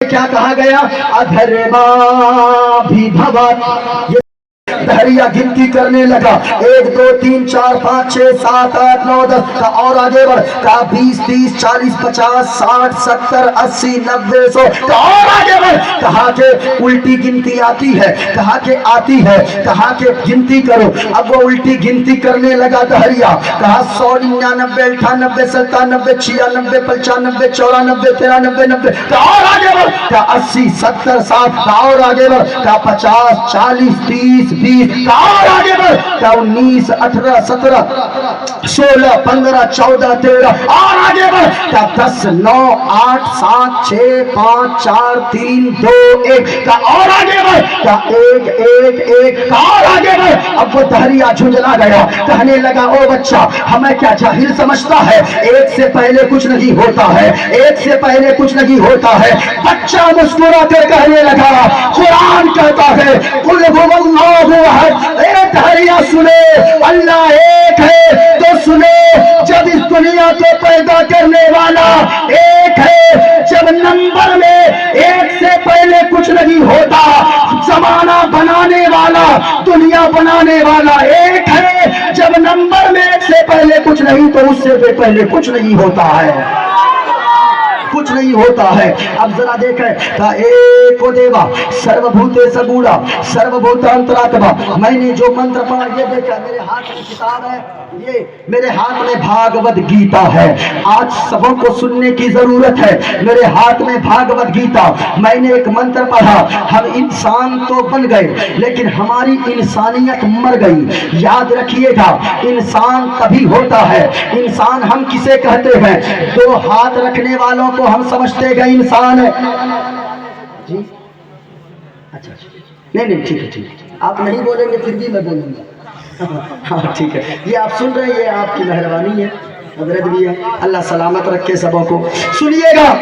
کیا کہا گیا؟ ادھرما بھی بھوا. دہریا گنتی کرنے لگا 1 2 3 4 5 6 7 8 9 10 کا اور آگے بڑھ کہا 20 30 40 50 60 70 80 90 100 کا اور آگے بڑھ کہا کہ الٹی گنتی آتی ہے کہا کہ آتی ہے کہا کہ گنتی کرو. اب وہ الٹی گنتی کرنے لگا دہریا کہا 100 99 98 97 96 95 94 93 90 کا اور آگے بڑھ کہا 80 70 60 کا اور آگے بڑھ کہا 50 40 30 20 کا اور آگے بڑھ کہا 19 18 17 16 15 14 13 اور آگے بڑھ کہا 10 9 8 7 6 5 4 3 2 1 کا اور آگے بڑھ کہا 1 1 1 کا اور آگے بڑھ. اب وہ دہریا جھنجلا گیا کہنے لگا او بچہ ہمیں کیا جاہل سمجھتا ہے؟ 1 سے پہلے کچھ نہیں ہوتا ہے 1 سے پہلے کچھ نہیں ہوتا ہے. بچہ مسکرا کر کہنے لگا قرآن کہتا ہے قل هو اللہ احد. اے دہریا سنے اللہ ایک ہے تو سنے جب اس دنیا کو پیدا کرنے والا ایک ہے جب نمبر میں 1 سے پہلے کچھ نہیں ہوتا زمانہ بنانے والا دنیا بنانے والا ایک ہے جب نمبر میں 1 سے پہلے کچھ نہیں تو اس سے پہلے کچھ نہیں ہوتا ہے کچھ نہیں ہوتا ہے. اب ذرا دیکھیں ایکو دیوا سرو بھوتے سگوڑا سرو بھوتانتراتما. میں نے جو منتر پڑھا یہ دیکھا میرے ہاتھ میں کتاب ہے یہ میرے ہاتھ میں بھاگوت گیتا ہے. آج سبوں کو سننے کی ضرورت ہے. میرے ہاتھ میں بھاگوت گیتا. میں نے ایک منتر پڑھا ہم انسان تو بن گئے لیکن ہماری انسانیت مر گئی. یاد رکھیے گا انسان تبھی ہوتا ہے. انسان ہم کسے کہتے ہیں؟ 2 ہاتھ رکھنے والوں کو ہم سمجھتے گئے انسان ہے. جی اچھا نہیں ٹھیک ہے آپ نہیں بولیں گے پھر بھی میں بولوں گا. ہاں ٹھیک ہے یہ آپ سن رہے ہیں یہ آپ کی مہربانی ہے حضرت بھی ہے اللہ سلامت رکھے سبوں کو. سنیے گا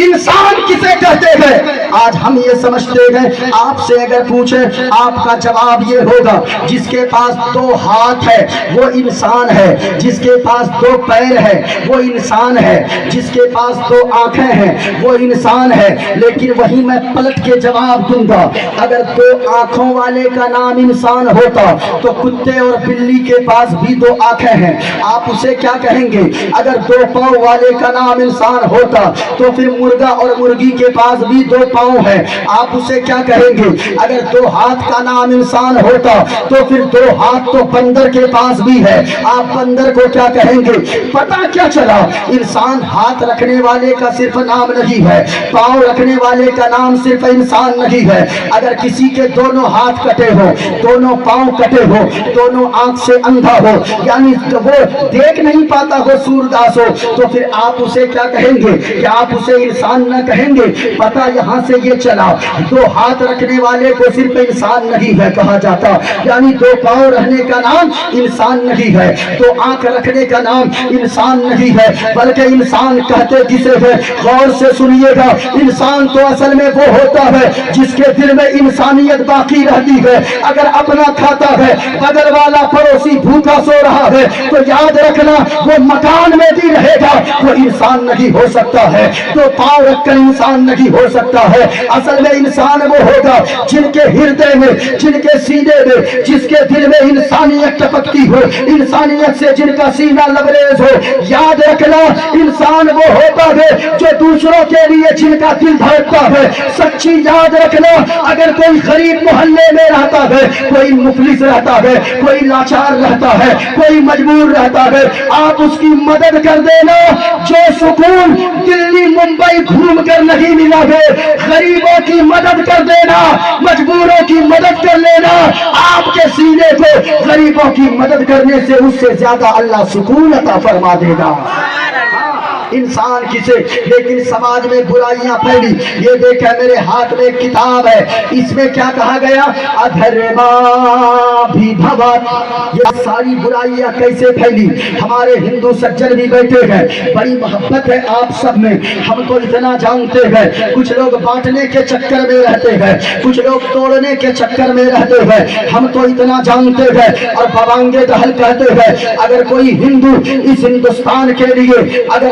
انسان کسے کہتے ہیں؟ آج ہم یہ سمجھتے ہیں. آپ سے اگر پوچھے آپ کا جواب یہ ہوگا جس کے پاس 2 ہاتھ ہے وہ انسان ہے, جس کے پاس 2 پیر ہے وہ انسان ہے, جس کے پاس 2 آنکھیں ہیں وہ انسان ہے. لیکن وہی میں پلٹ کے جواب دوں گا اگر 2 آنکھوں والے کا نام انسان ہوتا تو کتے اور بلی کے پاس بھی 2 آنکھیں ہیں آپ اسے کیا کہیں گے؟ اگر 2 پاؤں والے کا نام انسان ہوتا تو پھر مرغا اور مرغی کے پاس بھی 2 پاؤں ہیں آپ اسے کیا کہیں گے؟ اگر 2 ہاتھ کا نام انسان ہوتا تو پھر 2 ہاتھ تو بندر کے پاس بھی ہے آپ بندر کو کیا کہیں گے؟ پتا کیا چلا انسان ہاتھ رکھنے والے کا صرف نام نہیں ہے, پاؤں رکھنے والے کا نام صرف انسان نہیں ہے. اگر کسی کے دونوں ہاتھ کٹے ہو, دونوں پاؤں کٹے ہو, دونوں آنکھ سے اندھا ہو یعنی وہ دیکھ نہیں پاتا ہو, سورداس ہو, تو پھر آپ اسے کیا کہیں گے کہ آپ اسے انسان نہ کہیں گے؟ پتہ یہاں سے یہ چلا 2 ہاتھ رکھنے والے کو صرف انسان نہیں ہے کہا جاتا یعنی 2 پاؤں رہنے کا نام انسان نہیں ہے, 2 آنکھ رکھنے کا نام انسان نہیں ہے بلکہ انسان کہتے کسے ہے؟ غور سے سنیے گا انسان تو اصل میں وہ ہوتا ہے جس کے دل میں انسانیت باقی رہتی ہے. اگر اپنا کھاتا ہے بغل والا پڑوسی بھوکا سو رہا ہے تو یاد رکھنا وہ مکان میں بھی رہے گا وہ انسان نہیں ہو سکتا ہے. 2 پاؤں رکھ کر انسان نہیں ہو سکتا ہے. اصل میں انسان وہ ہوگا جن کے ہردے میں جن کے سینے میں جس کے دل میں انسانیت ٹپکتی ہو, انسانیت سے جن کا سینہ لبریز ہو. یاد رکھنا انسان وہ ہوتا ہے جو دوسروں کے لیے جن کا دل دھڑکتا ہے. سچی یاد رکھنا اگر کوئی غریب محلے میں رہتا ہے, کوئی مفلس رہتا ہے, کوئی لاچار رہتا ہے, کوئی مجبور رہتا ہے, آپ اس کی مدد کر دینا. جو سکون دلی ممبئی گھوم کر نہیں ملا ہے غریبوں کی مدد کر دینا, مجبوروں کی مدد کر لینا. آپ کے سینے کو غریبوں کی مدد کرنے سے اس سے زیادہ اللہ سکون عطا فرما دے گا. انسان کسے لیکن سماج میں برائیاں پھیلی. یہ دیکھیں میرے ہاتھ میں ایک کتاب ہے اس میں کیا کہا گیا؟ ادھرما بھی بھوا. یہ ساری برائیاں کیسے پھیلی؟ ہمارے ہندو سجن بھی بیٹھے ہیں, بڑی محبت ہے آپ سب میں, ہم تو اتنا جانتے ہیں کچھ لوگ بانٹنے کے چکر میں رہتے ہیں, کچھ لوگ توڑنے کے چکر میں رہتے ہیں. ہم تو اتنا جانتے ہیں اور بوانگے دہل کہتے ہیں اگر کوئی ہندو اس ہندوستان کے لیے اگر